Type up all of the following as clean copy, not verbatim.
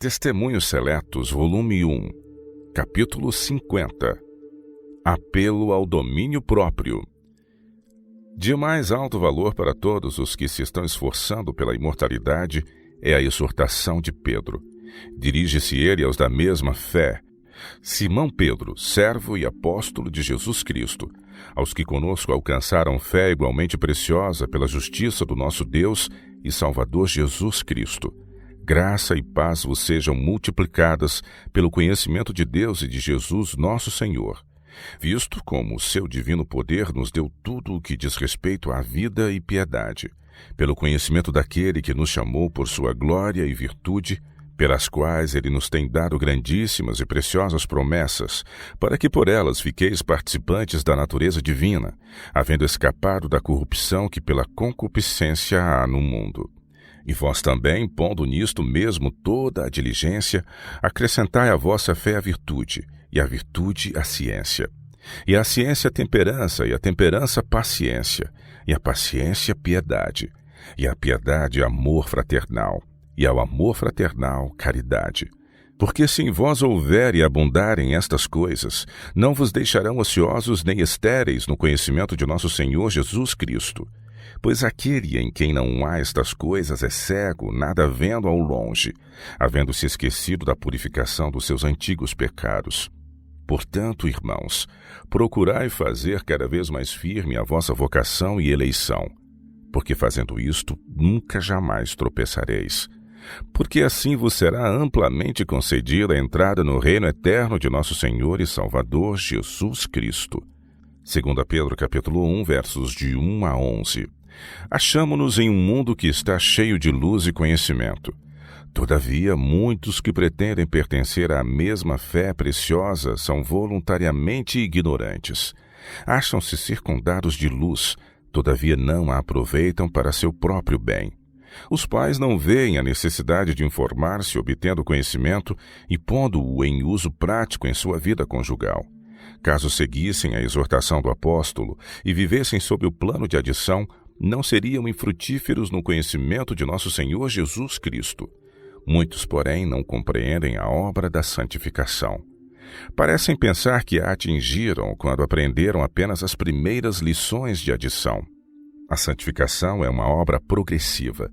Testemunhos Seletos, volume 1, capítulo 50. Apelo ao domínio próprio. De mais alto valor para todos os que se estão esforçando pela imortalidade é a exortação de Pedro. Dirige-se ele aos da mesma fé. Simão Pedro, servo e apóstolo de Jesus Cristo, aos que conosco alcançaram fé igualmente preciosa pela justiça do nosso Deus e Salvador Jesus Cristo. Graça e paz vos sejam multiplicadas pelo conhecimento de Deus e de Jesus nosso Senhor, visto como o seu divino poder nos deu tudo o que diz respeito à vida e piedade, pelo conhecimento daquele que nos chamou por sua glória e virtude, pelas quais ele nos tem dado grandíssimas e preciosas promessas, para que por elas fiqueis participantes da natureza divina, havendo escapado da corrupção que pela concupiscência há no mundo. E vós também, pondo nisto mesmo toda a diligência, acrescentai à vossa fé a virtude, e a virtude a ciência, e a ciência a temperança, e a temperança paciência, e a paciência piedade, e a piedade amor fraternal, e ao amor fraternal caridade. Porque se em vós houver e abundarem estas coisas, não vos deixarão ociosos nem estéreis no conhecimento de nosso Senhor Jesus Cristo. Pois aquele em quem não há estas coisas é cego, nada vendo ao longe, havendo-se esquecido da purificação dos seus antigos pecados. Portanto, irmãos, procurai fazer cada vez mais firme a vossa vocação e eleição, porque fazendo isto, nunca jamais tropeçareis. Porque assim vos será amplamente concedida a entrada no reino eterno de nosso Senhor e Salvador Jesus Cristo. 2 Pedro capítulo 1, versos de 1 a 11. Achamo-nos em um mundo que está cheio de luz e conhecimento. Todavia, muitos que pretendem pertencer à mesma fé preciosa são voluntariamente ignorantes. Acham-se circundados de luz, todavia não a aproveitam para seu próprio bem. Os pais não veem a necessidade de informar-se obtendo conhecimento e pondo-o em uso prático em sua vida conjugal. Caso seguissem a exortação do apóstolo e vivessem sob o plano de adição, não seriam infrutíferos no conhecimento de nosso Senhor Jesus Cristo. Muitos, porém, não compreendem a obra da santificação. Parecem pensar que a atingiram quando aprenderam apenas as primeiras lições de adição. A santificação é uma obra progressiva,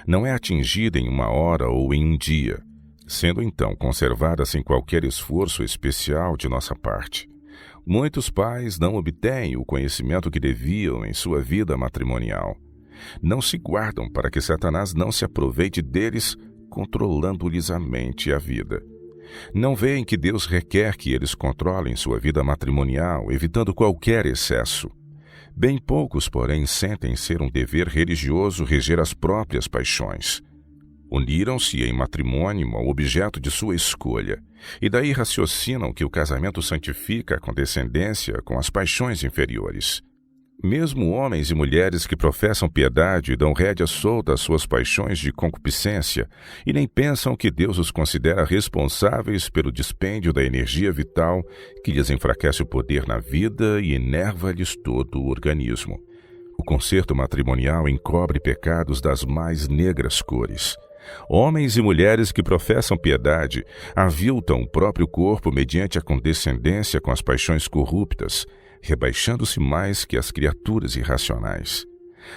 não é atingida em uma hora ou em um dia, sendo então conservada sem qualquer esforço especial de nossa parte. Muitos pais não obtêm o conhecimento que deviam em sua vida matrimonial. Não se guardam para que Satanás não se aproveite deles, controlando-lhes a mente e a vida. Não veem que Deus requer que eles controlem sua vida matrimonial, evitando qualquer excesso. Bem poucos, porém, sentem ser um dever religioso reger as próprias paixões. Uniram-se em matrimônio ao objeto de sua escolha, e daí raciocinam que o casamento santifica a condescendência com as paixões inferiores. Mesmo homens e mulheres que professam piedade dão rédea solta às suas paixões de concupiscência e nem pensam que Deus os considera responsáveis pelo dispêndio da energia vital que lhes enfraquece o poder na vida e enerva-lhes todo o organismo. O concerto matrimonial encobre pecados das mais negras cores. Homens e mulheres que professam piedade aviltam o próprio corpo mediante a condescendência com as paixões corruptas, rebaixando-se mais que as criaturas irracionais.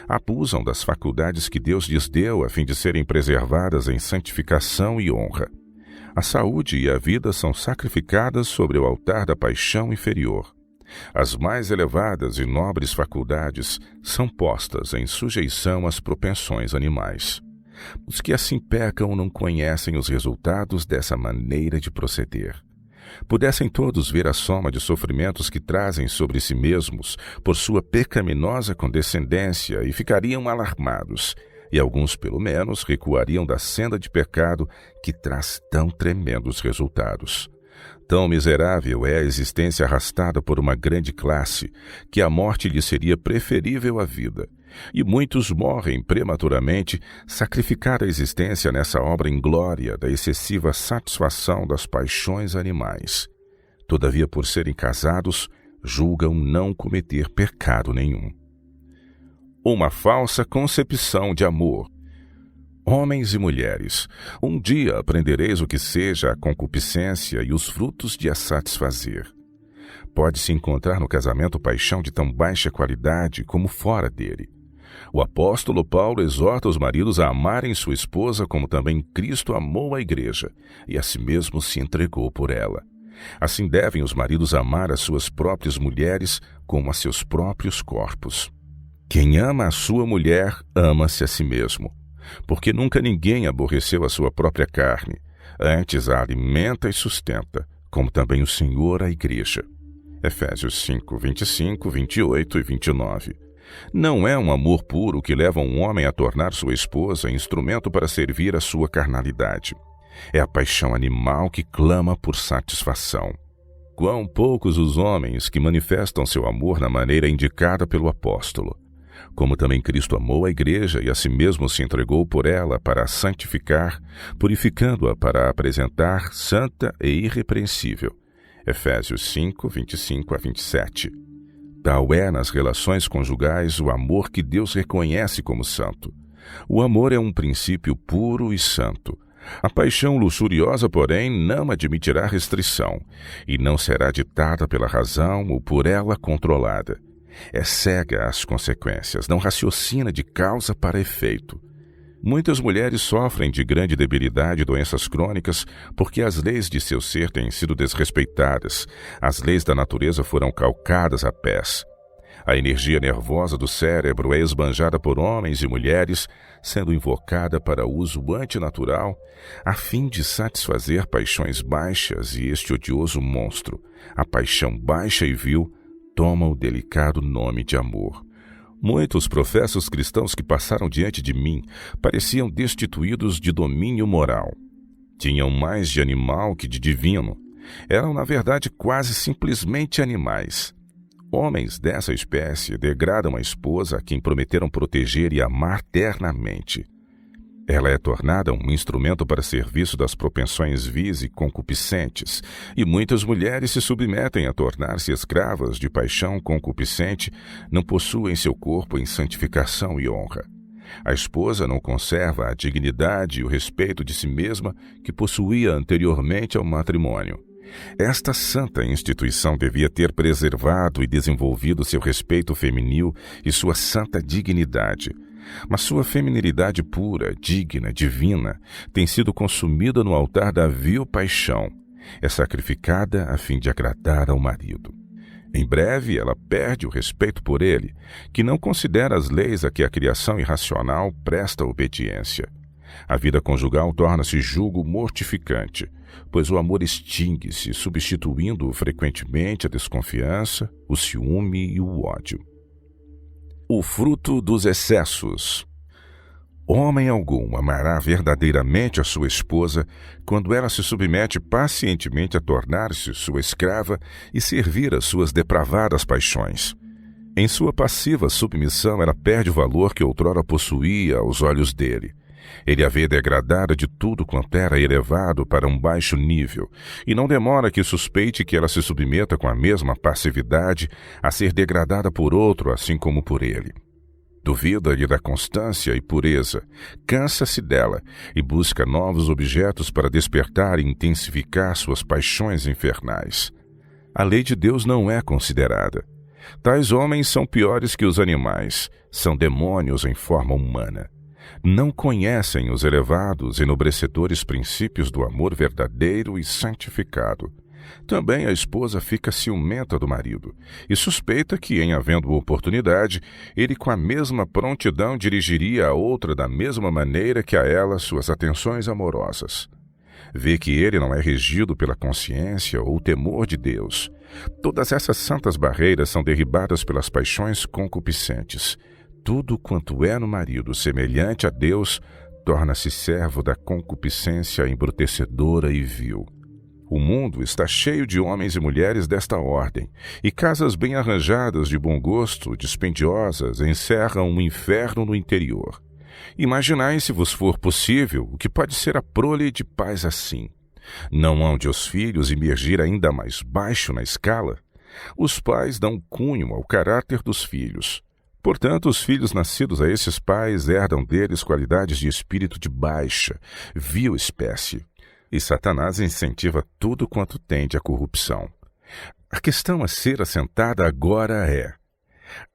Abusam das faculdades que Deus lhes deu a fim de serem preservadas em santificação e honra. A saúde e a vida são sacrificadas sobre o altar da paixão inferior. As mais elevadas e nobres faculdades são postas em sujeição às propensões animais. Os que assim pecam não conhecem os resultados dessa maneira de proceder. Pudessem todos ver a soma de sofrimentos que trazem sobre si mesmos por sua pecaminosa condescendência e ficariam alarmados, e alguns, pelo menos, recuariam da senda de pecado que traz tão tremendos resultados. Tão miserável é a existência arrastada por uma grande classe, que a morte lhe seria preferível à vida. E muitos morrem prematuramente, sacrificada a existência nessa obra inglória da excessiva satisfação das paixões animais. Todavia, por serem casados, julgam não cometer pecado nenhum. Uma falsa concepção de amor. Homens e mulheres, um dia aprendereis o que seja a concupiscência e os frutos de a satisfazer. Pode-se encontrar no casamento paixão de tão baixa qualidade como fora dele. O apóstolo Paulo exorta os maridos a amarem sua esposa como também Cristo amou a igreja e a si mesmo se entregou por ela. Assim devem os maridos amar as suas próprias mulheres como a seus próprios corpos. Quem ama a sua mulher, ama-se a si mesmo, porque nunca ninguém aborreceu a sua própria carne, antes a alimenta e sustenta, como também o Senhor a igreja. Efésios 5, 25, 28 e 29. Não é um amor puro que leva um homem a tornar sua esposa instrumento para servir a sua carnalidade. É a paixão animal que clama por satisfação. Quão poucos os homens que manifestam seu amor na maneira indicada pelo apóstolo. Como também Cristo amou a igreja e a si mesmo se entregou por ela para a santificar, purificando-a para a apresentar santa e irrepreensível. Efésios 5, 25 a 27. Tal é nas relações conjugais o amor que Deus reconhece como santo. O amor é um princípio puro e santo. A paixão luxuriosa, porém, não admitirá restrição, e não será ditada pela razão ou por ela controlada. É cega às consequências, não raciocina de causa para efeito. Muitas mulheres sofrem de grande debilidade e doenças crônicas porque as leis de seu ser têm sido desrespeitadas, as leis da natureza foram calcadas a pés. A energia nervosa do cérebro é esbanjada por homens e mulheres, sendo invocada para uso antinatural, a fim de satisfazer paixões baixas, e este odioso monstro, a paixão baixa e vil, toma o delicado nome de amor. Muitos professos cristãos que passaram diante de mim pareciam destituídos de domínio moral. Tinham mais de animal que de divino. Eram, na verdade, quase simplesmente animais. Homens dessa espécie degradam a esposa a quem prometeram proteger e amar ternamente. Ela é tornada um instrumento para serviço das propensões vis e concupiscentes, e muitas mulheres se submetem a tornar-se escravas de paixão concupiscente, não possuem seu corpo em santificação e honra. A esposa não conserva a dignidade e o respeito de si mesma que possuía anteriormente ao matrimônio. Esta santa instituição devia ter preservado e desenvolvido seu respeito feminil e sua santa dignidade. Mas sua feminilidade pura, digna, divina, tem sido consumida no altar da vil paixão. É sacrificada a fim de agradar ao marido. Em breve, ela perde o respeito por ele, que não considera as leis a que a criação irracional presta obediência. A vida conjugal torna-se jugo mortificante, pois o amor extingue-se, substituindo frequentemente a desconfiança, o ciúme e o ódio. O fruto dos excessos. Homem algum amará verdadeiramente a sua esposa quando ela se submete pacientemente a tornar-se sua escrava e servir às suas depravadas paixões. Em sua passiva submissão, ela perde o valor que outrora possuía aos olhos dele. Ele a vê degradada de tudo quanto era elevado para um baixo nível, e não demora que suspeite que ela se submeta com a mesma passividade a ser degradada por outro, assim como por ele. Duvida-lhe da constância e pureza, cansa-se dela e busca novos objetos para despertar e intensificar suas paixões infernais. A lei de Deus não é considerada. Tais homens são piores que os animais, são demônios em forma humana. Não conhecem os elevados, enobrecedores princípios do amor verdadeiro e santificado. Também a esposa fica ciumenta do marido e suspeita que, em havendo oportunidade, ele com a mesma prontidão dirigiria a outra da mesma maneira que a ela suas atenções amorosas. Vê que ele não é regido pela consciência ou temor de Deus. Todas essas santas barreiras são derribadas pelas paixões concupiscentes. Tudo quanto é no marido semelhante a Deus torna-se servo da concupiscência embrutecedora e vil. O mundo está cheio de homens e mulheres desta ordem, e casas bem arranjadas, de bom gosto, dispendiosas, encerram um inferno no interior. Imaginai, se vos for possível, o que pode ser a prole de pais assim. Não hão de os filhos emergir ainda mais baixo na escala? Os pais dão cunho ao caráter dos filhos. Portanto, os filhos nascidos a esses pais herdam deles qualidades de espírito de baixa, vil espécie. E Satanás incentiva tudo quanto tende à corrupção. A questão a ser assentada agora é: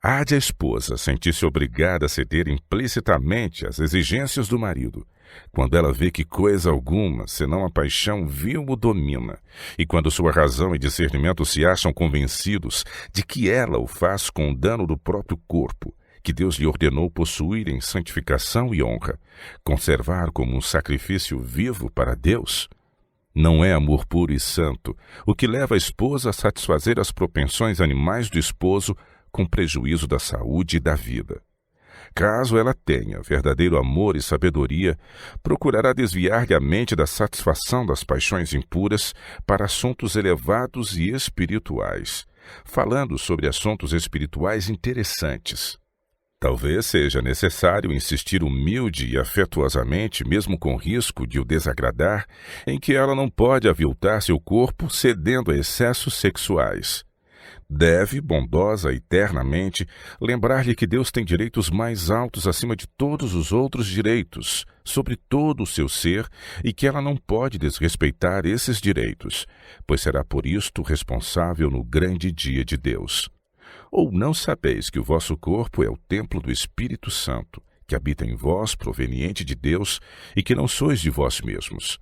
há de a esposa sentir-se obrigada a ceder implicitamente às exigências do marido, quando ela vê que coisa alguma, senão a paixão vil o domina, e quando sua razão e discernimento se acham convencidos de que ela o faz com o dano do próprio corpo, que Deus lhe ordenou possuir em santificação e honra, conservar como um sacrifício vivo para Deus? Não é amor puro e santo o que leva a esposa a satisfazer as propensões animais do esposo com prejuízo da saúde e da vida. Caso ela tenha verdadeiro amor e sabedoria, procurará desviar-lhe a mente da satisfação das paixões impuras para assuntos elevados e espirituais, falando sobre assuntos espirituais interessantes. Talvez seja necessário insistir humilde e afetuosamente, mesmo com risco de o desagradar, em que ela não pode aviltar seu corpo cedendo a excessos sexuais. Deve, bondosa e ternamente, lembrar-lhe que Deus tem direitos mais altos acima de todos os outros direitos, sobre todo o seu ser, e que ela não pode desrespeitar esses direitos, pois será por isto responsável no grande dia de Deus. Ou não sabeis que o vosso corpo é o templo do Espírito Santo, que habita em vós, proveniente de Deus, e que não sois de vós mesmos?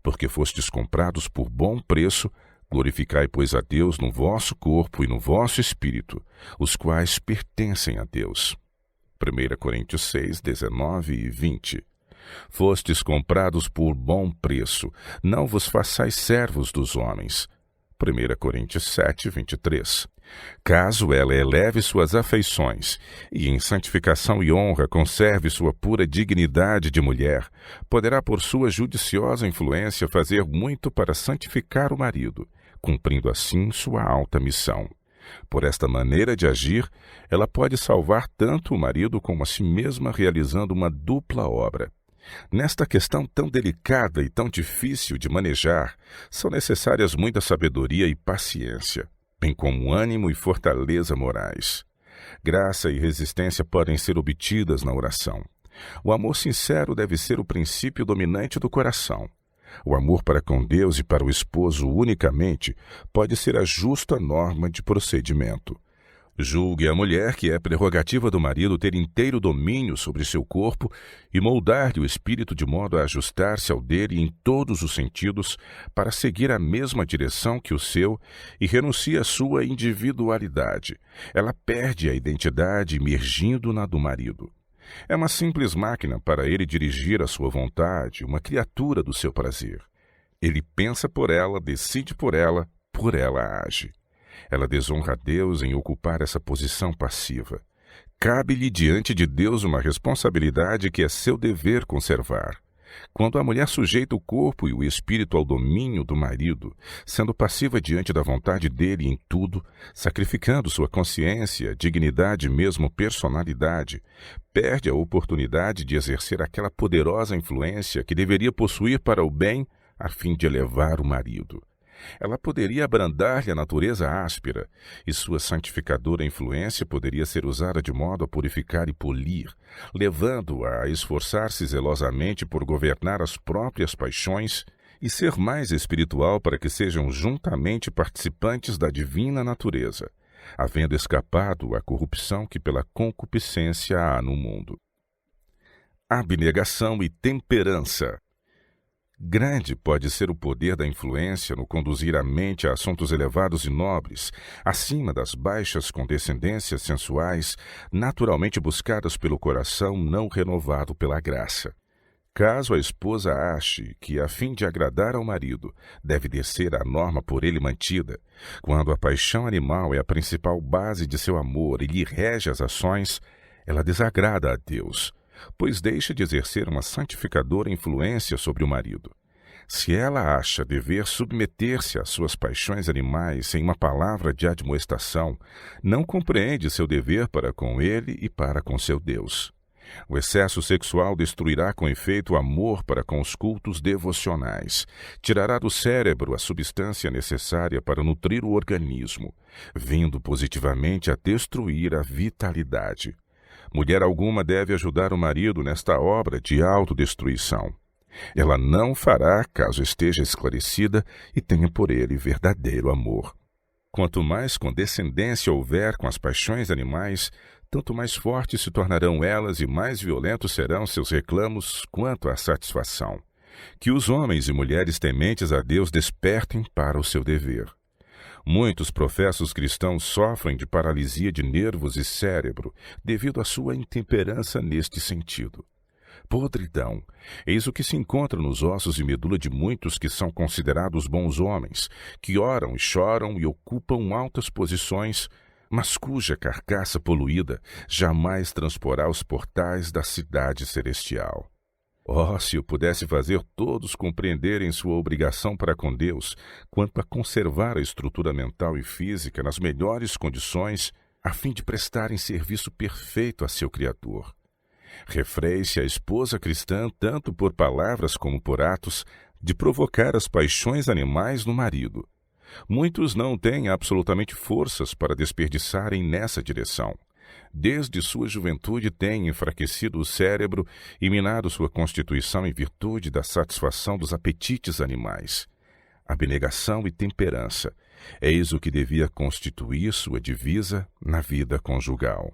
Porque fostes comprados por bom preço, glorificai, pois, a Deus no vosso corpo e no vosso espírito, os quais pertencem a Deus. 1 Coríntios 6, 19 e 20. Fostes comprados por bom preço, não vos façais servos dos homens. 1 Coríntios 7, 23. Caso ela eleve suas afeições e em santificação e honra conserve sua pura dignidade de mulher, poderá por sua judiciosa influência fazer muito para santificar o marido, cumprindo assim sua alta missão. Por esta maneira de agir, ela pode salvar tanto o marido como a si mesma, realizando uma dupla obra. Nesta questão tão delicada e tão difícil de manejar, são necessárias muita sabedoria e paciência, bem como ânimo e fortaleza morais. Graça e resistência podem ser obtidas na oração. O amor sincero deve ser o princípio dominante do coração. O amor para com Deus e para o esposo unicamente pode ser a justa norma de procedimento. Julgue a mulher que é prerrogativa do marido ter inteiro domínio sobre seu corpo e moldar-lhe o espírito de modo a ajustar-se ao dele em todos os sentidos para seguir a mesma direção que o seu e renuncia à sua individualidade. Ela perde a identidade imergindo na do marido. É uma simples máquina para ele dirigir a sua vontade, uma criatura do seu prazer. Ele pensa por ela, decide por ela age. Ela desonra a Deus em ocupar essa posição passiva. Cabe-lhe diante de Deus uma responsabilidade que é seu dever conservar. Quando a mulher sujeita o corpo e o espírito ao domínio do marido, sendo passiva diante da vontade dele em tudo, sacrificando sua consciência, dignidade e mesmo personalidade, perde a oportunidade de exercer aquela poderosa influência que deveria possuir para o bem, a fim de elevar o marido. Ela poderia abrandar-lhe a natureza áspera, e sua santificadora influência poderia ser usada de modo a purificar e polir, levando-a a esforçar-se zelosamente por governar as próprias paixões e ser mais espiritual para que sejam juntamente participantes da divina natureza, havendo escapado à corrupção que pela concupiscência há no mundo. Abnegação e temperança. Grande pode ser o poder da influência no conduzir a mente a assuntos elevados e nobres, acima das baixas condescendências sensuais, naturalmente buscadas pelo coração não renovado pela graça. Caso a esposa ache que, a fim de agradar ao marido, deve descer à norma por ele mantida, quando a paixão animal é a principal base de seu amor e lhe rege as ações, ela desagrada a Deus, pois deixa de exercer uma santificadora influência sobre o marido. Se ela acha dever submeter-se às suas paixões animais sem uma palavra de admoestação, não compreende seu dever para com ele e para com seu Deus. O excesso sexual destruirá com efeito o amor para com os cultos devocionais, tirará do cérebro a substância necessária para nutrir o organismo, vindo positivamente a destruir a vitalidade. Mulher alguma deve ajudar o marido nesta obra de autodestruição. Ela não fará caso esteja esclarecida e tenha por ele verdadeiro amor. Quanto mais condescendência houver com as paixões animais, tanto mais fortes se tornarão elas e mais violentos serão seus reclamos quanto à satisfação. Que os homens e mulheres tementes a Deus despertem para o seu dever. Muitos professos cristãos sofrem de paralisia de nervos e cérebro devido à sua intemperança neste sentido. Podridão, eis o que se encontra nos ossos e medula de muitos que são considerados bons homens, que oram e choram e ocupam altas posições, mas cuja carcaça poluída jamais transporá os portais da cidade celestial. Oh, se eu pudesse fazer todos compreenderem sua obrigação para com Deus quanto a conservar a estrutura mental e física nas melhores condições, a fim de prestarem serviço perfeito a seu Criador. Refreie-se a esposa cristã, tanto por palavras como por atos, de provocar as paixões animais no marido. Muitos não têm absolutamente forças para desperdiçarem nessa direção. Desde sua juventude têm enfraquecido o cérebro e minado sua constituição em virtude da satisfação dos apetites animais. Abnegação e temperança, eis o que devia constituir sua divisa na vida conjugal.